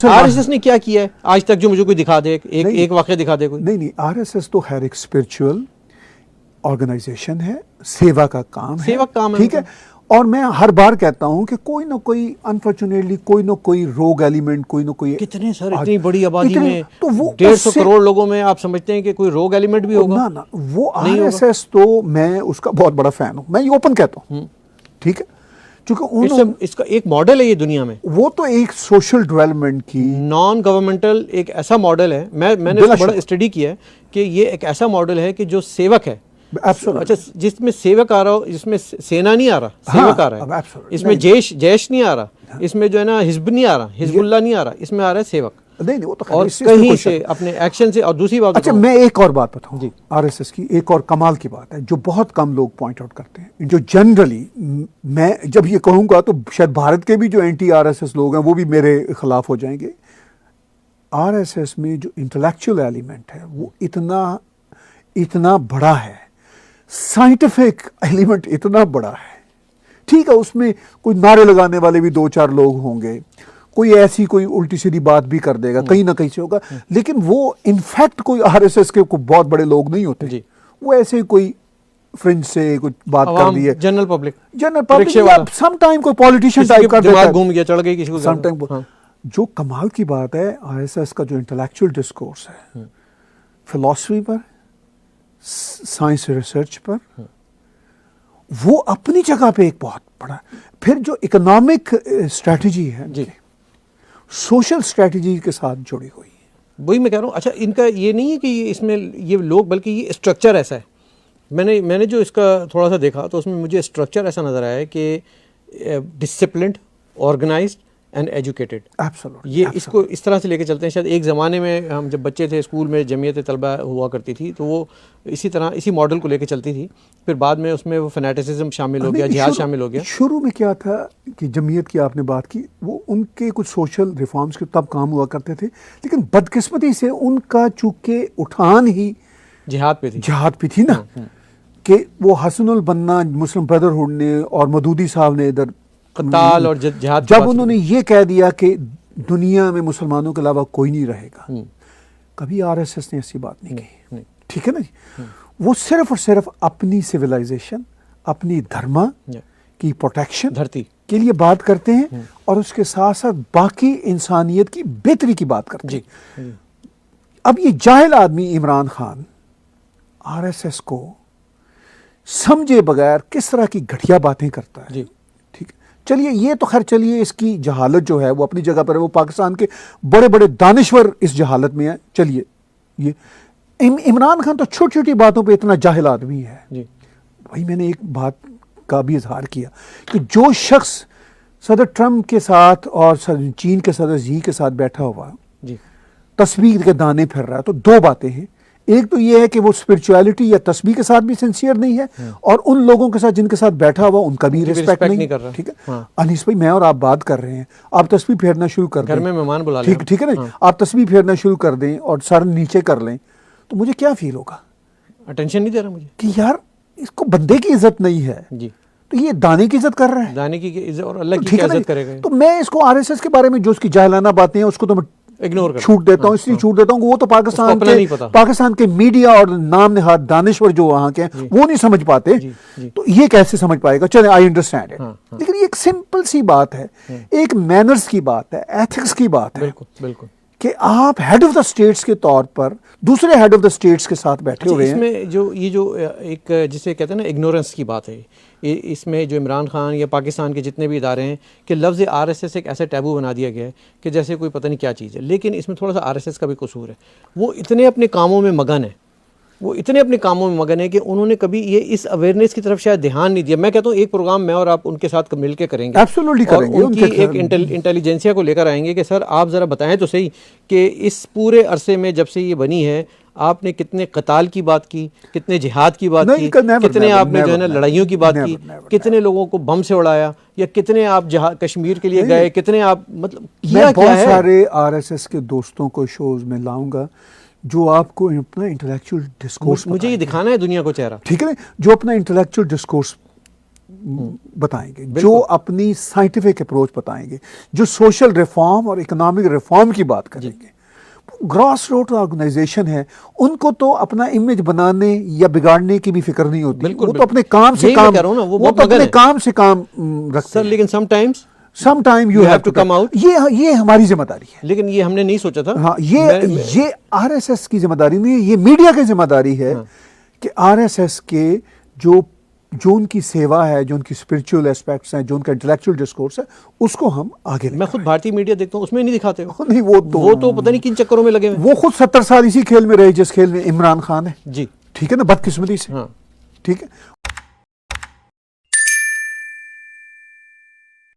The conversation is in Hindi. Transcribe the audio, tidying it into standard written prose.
आरएसएस ने क्या किया है आज तक जो मुझे कोई दिखा दे, एक वाकया दिखा दे कोई? नहीं, आरएसएस तो खैर एक स्पिरिचुअल ऑर्गेनाइजेशन है, सेवा का काम है, ठीक है। और मैं हर बार कहता हूं कि कोई ना कोई अनफॉर्चुनेटली कोई ना कोई रोग एलिमेंट, कोई ना कोई, कितने सर इतनी बड़ी आबादी में तो वो 150 करोड़ लोगों में आप समझते हैं कि कोई रोग एलिमेंट भी होगा? ना वो आरएसएस तो मैं उसका बहुत बड़ा फैन हूं, मैं ये ओपन कहता हूं, ठीक है, क्योंकि इसका एक मॉडल है ये दुनिया में। वो तो एक सोशल डेवलपमेंट की नॉन गवर्नमेंटल एक ऐसा मॉडल है, मैंने इसको बड़ा स्टडी किया है कि ये एक ऐसा मॉडल है कि जो सेवक है, अच्छा, जिसमें सेवक आ रहा हो, जिसमें सेना नहीं आ रहा, सेवक आ रहा है, इसमें जैश नहीं आ रहा, इसमें जो है ना हिजब नहीं आ रहा, हिजबुल्लाह नहीं आ रहा, इसमें आ रहा है सेवक। नहीं वो तो और कहीं से अपने एक्शन से। और दूसरी बात, अच्छा मैं एक और बात बताऊं जी, आरएसएस की एक और कमाल की बात है जो बहुत कम लोग पॉइंट आउट करते हैं, जो जनरली मैं जब ये कहूंगा तो शायद भारत के भी जो एंटी आरएसएस लोग हैं वो भी मेरे खिलाफ हो जाएंगे। आरएसएस में जो इंटेलेक्चुअल एलिमेंट है वो इतना बड़ा है, साइंटिफिक एलिमेंट इतना बड़ा है, ठीक है, उसमें कोई नारे लगाने वाले भी 2-4 लोग होंगे, कोई ऐसी कोई उल्टी सीधी बात भी कर देगा, कहीं ना कहीं से होगा, लेकिन वो इनफैक्ट कोई आरएसएस के कोई बहुत बड़े लोग नहीं होते जी। वो ऐसे कोई फ्रिंज से कुछ बात कर दी है, जनरल पब्लिक सम टाइम कोई पॉलिटिशियन टाइप कर देता है, घूम गया चढ़ गई किसी को सम टाइम। जो कमाल की बात है आरएसएस का जो इंटेलेक्चुअल डिस्कोर्स है, फिलॉसफी पर, साइंस रिसर्च पर, वो अपनी जगह पे एक बहुत बड़ा, फिर जो इकोनॉमिक स्ट्रेटजी है जी, सोशल स्ट्रेटजी के साथ जुड़ी हुई है। वही मैं कह रहा हूँ। अच्छा, इनका ये नहीं है कि इसमें ये लोग, बल्कि ये स्ट्रक्चर ऐसा है। मैंने जो इसका थोड़ा सा देखा तो उसमें मुझे स्ट्रक्चर ऐसा नज़र आया है कि डिसिप्लिन्ड, ऑर्गेनाइज्ड एंड एजुकेटेड। ये इसको इस तरह से लेके चलते हैं। शायद एक ज़माने में हम जब बच्चे थे स्कूल में जमीयत तलबा हुआ करती थी तो वो इसी मॉडल को लेके चलती थी, फिर बाद में उसमें वो फैनेटिसिज्म शामिल हो गया, जिहाद शामिल हो गया। शुरू में क्या था कि जमीयत की आपने बात की, वो उनके कुछ सोशल रिफॉर्म्स के तब काम हुआ करते थे, लेकिन बदकिस्मती से उनका चूंकि उठान ही जिहाद पे थी ना, कि वो हसनुल बन्ना मुस्लिम ब्रदरहुड ने और मदूदी साहब ने इधर कताल और जिहाद, जब उन्होंने ये कह दिया कि दुनिया में मुसलमानों के अलावा कोई नहीं रहेगा, कभी आरएसएस ने ऐसी बात नहीं कही, ठीक है ना जी। वो सिर्फ और सिर्फ अपनी सिविलाइजेशन, अपनी धर्म की प्रोटेक्शन धरती के लिए बात करते हैं और उसके साथ साथ बाकी इंसानियत की बेहतरी की बात करते हैं। अब ये जाहिल आदमी इमरान खान आरएसएस को समझे बगैर किस तरह की घटिया बातें करता है, ठीक है। चलिए ये तो खैर, चलिए इसकी जहालत जो है वो अपनी जगह पर है, वो पाकिस्तान के बड़े बड़े दानिश्वर इस जहालत में है। चलिए ये इमरान खान तो छोटी छोटी बातों पे इतना जाहिल आदमी है जी। वही मैंने एक बात का भी इजहार किया कि जो शख्स सदर ट्रंप के साथ और चीन के सदर जी के साथ बैठा हुआ जी, तस्बीह के दाने फिर रहा है, तो दो बातें हैं। एक तो ये है कि वो स्पिरिचुअलिटी या तस्बीह के साथ भी सिंसियर नहीं है, और उन लोगों के साथ जिनके साथ बैठा हुआ उनका भी रिस्पेक्ट नहीं कर रहा, ठीक है। अनीस भाई, मैं और आप बात कर रहे हैं, आप तस्बीह फेरना शुरू कर दें, घर में मेहमान बुला लें, ठीक है ना, आप तस्बीह फेरना शुरू कर दें और सर नीचे कर लें, तो मुझे क्या फील होगा? अटेंशन नहीं दे रहा मुझे, कि यार इसको बंदे की इज्जत नहीं है जी, तो ये दाने की इज्जत कर रहा है, दाने की इज्जत, और अल्लाह की इज्जत करेगा। तो मैं इसको आरएसएस के बारे में जो उसकी जाहिलाना बातें हैं उसको तो मैं इग्नोर कर छूट देता हूँ, इसलिए छूट देता हूँ कि वो तो पाकिस्तान के मीडिया और नाम निहाद दानिश्वर जो वहां के वो नहीं समझ पाते, तो ये कैसे समझ पाएगा? चले, आई अंडरस्टैंड इट, लेकिन ये एक सिंपल सी बात है, एक मैनर्स की बात है, एथिक्स की बात है, बिल्कुल, कि आप हेड ऑफ द स्टेट्स के तौर पर दूसरे हेड ऑफ द स्टेट्स के साथ बैठे हुए हैं। इसमें जो एक जिसे कहते हैं ना इग्नोरेंस की बात है, इसमें जो इमरान खान या पाकिस्तान के जितने भी इदारे हैं कि लफ्ज़ आरएसएस एक ऐसा टैबू बना दिया गया है कि जैसे कोई पता नहीं क्या चीज़ है। लेकिन इसमें थोड़ा सा आरएसएस का भी कसूर है, वो इतने अपने कामों में मगन है, कि उन्होंने कभी ये इस अवेयरनेस की तरफ शायद ध्यान नहीं दिया। मैं कहता हूँ एक प्रोग्राम मैं और आप उनके साथ मिलकर करेंगे, एब्सोल्युटली करेंगे, उनकी एक इंटेलिजेंसिया को लेकर आएंगे कि सर आप ज़रा बताएं तो सही कि इस पूरे अरसे में जब से ये बनी है आपने कितने कताल की बात की, कितने जिहाद की बात की, कितने आपने जो है ना लड़ाइयों की बात की, कितने लोगों को बम से उड़ाया, या कितने आप कश्मीर के लिए गए, कितने आप मतलब किया क्या है। बहुत सारे आरएसएस के दोस्तों को शोज में लाऊंगा जो आपको अपना इंटेलेक्चुअल डिस्कोर्स, मुझे ये दिखाना है दुनिया को चेहरा, ठीक है, जो अपना इंटेलेक्चुअल डिस्कोर्स बताएंगे, जो अपनी साइंटिफिक अप्रोच बताएंगे, जो सोशल रिफॉर्म और इकोनॉमिक रिफॉर्म की बात करेंगे। ग्रास रूट ऑर्गेनाइजेशन है, उनको तो अपना इमेज बनाने या बिगाड़ने की भी फिक्र नहीं होती, वो तो अपने काम से काम, वो तो अपने काम से काम रखते सर, लेकिन sometime you have to come out. ये हमारी जिम्मेदारी है, लेकिन ये हमने नहीं सोचा था। हाँ, ये आरएसएस की जिम्मेदारी नहीं है, ये मीडिया की जिम्मेदारी है कि आरएसएस के जो उनकी सेवा है, जो उनकी स्पिरिचुअल एस्पेक्ट्स हैं, जो उनका इंटेलेक्चुअल डिस्कोर्स है, उसको हम आगे मैं खुद भारतीय मीडिया देखता हूँ, उसमें नहीं दिखाते हो। नहीं, वो तो पता नहीं किन चक्करों में लगे हुए। वो खुद 70 साल इसी खेल में रहे जिस खेल में इमरान खान है जी, ठीक है ना, बदकिस्मती से। हाँ, ठीक है,